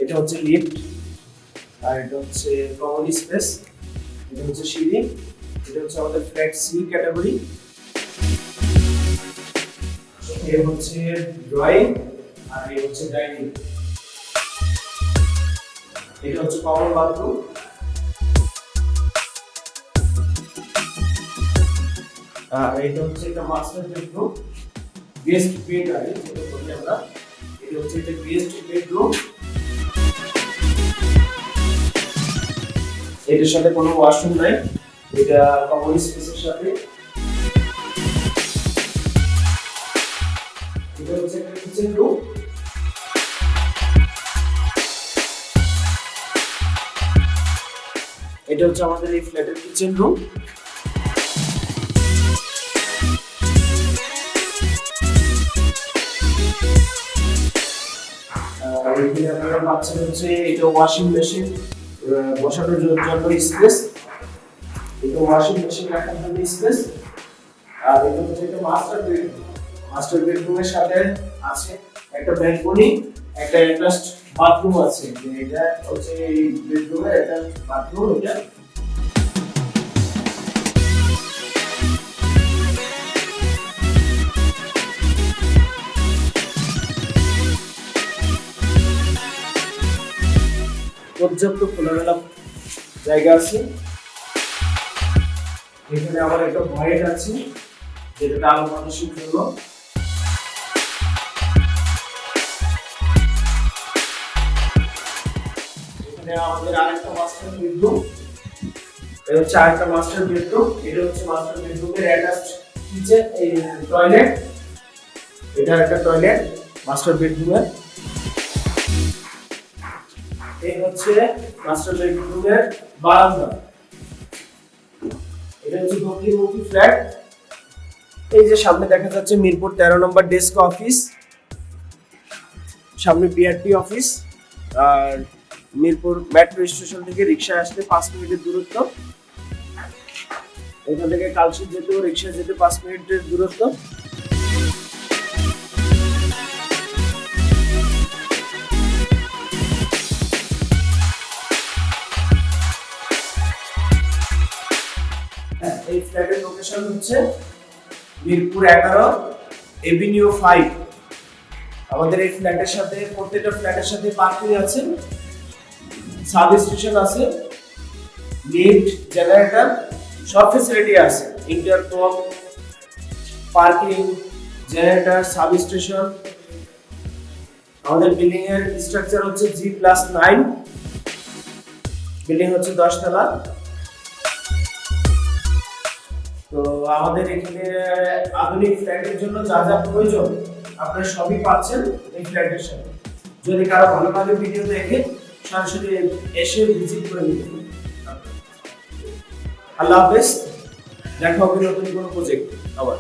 এটা হচ্ছে লিফট, আর এটা হচ্ছে কমন স্পেস, এটা হচ্ছে সিঁড়ি, এটা হচ্ছে আমাদের ফ্ল্যাট সি ক্যাটাগরি, এটা হচ্ছে ড্রয়িং, আর এটা হচ্ছে ডাইনিং, এটা হচ্ছে কমন বাথরুম, আর এটা হচ্ছে একটা মাস্টার বেডরুম, গেস্ট বেড আছে যেটা বলি আমরা, এটা হচ্ছে একটা গেস্ট বেডরুম, এটার সাথে কোনো ওয়াশরুম নাই, এটা কমন স্পেসের সাথে, এটা হচ্ছে একটা কিচেন রুম, এটা হচ্ছে আমাদের এই ফ্ল্যাটের কিচেন রুম। আর এখানে আপনারা পাচ্ছেন হচ্ছে এটা ওয়াশিং মেশিন বসানোর জন্য স্পেস, এটা ওয়াশিং মেশিন রাখার জন্য স্পেস, আর এটা হচ্ছে একটা মাস্টার বেডরুম। মাস্টার বেডরুমের সাথে আছে একটা ব্যালকনি, একটা অ্যাটাচড বাথরুম আছে, এটা হচ্ছে এই বেডরুমের একটা বাথরুম। এটা পর্যাপ্ত খোলামেলা জায়গা আছে। এখানে আমার একটা ভয়েড আছে যেটা আলো বাতাসের জন্য। এখানে আমাদের আরেকটা মাস্টার বেডরুম, এটা হচ্ছে আরেকটা মাস্টার বেডরুম, এটা হচ্ছে মাস্টার বেডরুমের অ্যাটাচড কিচেন, এই টয়লেট, এটা একটা টয়লেট মাস্টার বেডরুমের। এই হচ্ছে মাস্টার বেডরুমের বারান্দা, এটা হচ্ছে দক্ষিণমুখী ফ্ল্যাট। এই যে সামনে দেখা যাচ্ছে মিরপুর 13 নম্বর ডেস্ক অফিস, সামনে বিআরটি অফিস, আর মিরপুর মেট্রো স্টেশন থেকে রিক্সা আসতে 5 মিনিটের দূরত্ব, এখান থেকে কালশিট যেতেও রিক্সা যেতে 5 মিনিটের দূরত্ব। এই ফ্ল্যাটের লোকেশন হচ্ছে মিরপুর 11 এভিনিউ 5। আমাদের এই ফ্ল্যাটের সাথে প্রত্যেকটা ফ্ল্যাটের সাথে পার্কিং আছে, সাব স্টেশন আছে, লিফট, জেনারেটর, সব ফ্যাসিলিটি আছে, intercom, parking, generator, sub station. আমাদের বিল্ডিং এর স্ট্রাকচার হচ্ছে G+9, বিল্ডিং হচ্ছে 10 তলা। তো আমাদের এখানে আধুনিক ফ্ল্যাটের জন্য যা যা প্রয়োজন আপনারা সবই পাচ্ছেন এই ফ্ল্যাটের সাথে। যদি কারো ভালোভাবে ভিডিও দেখে সরাসরি এসে ভিজিট করে নিতে পারেন। আল্লাহ হাফেজ, দেখা হবে নতুন কোনো প্রজেক্ট আবার।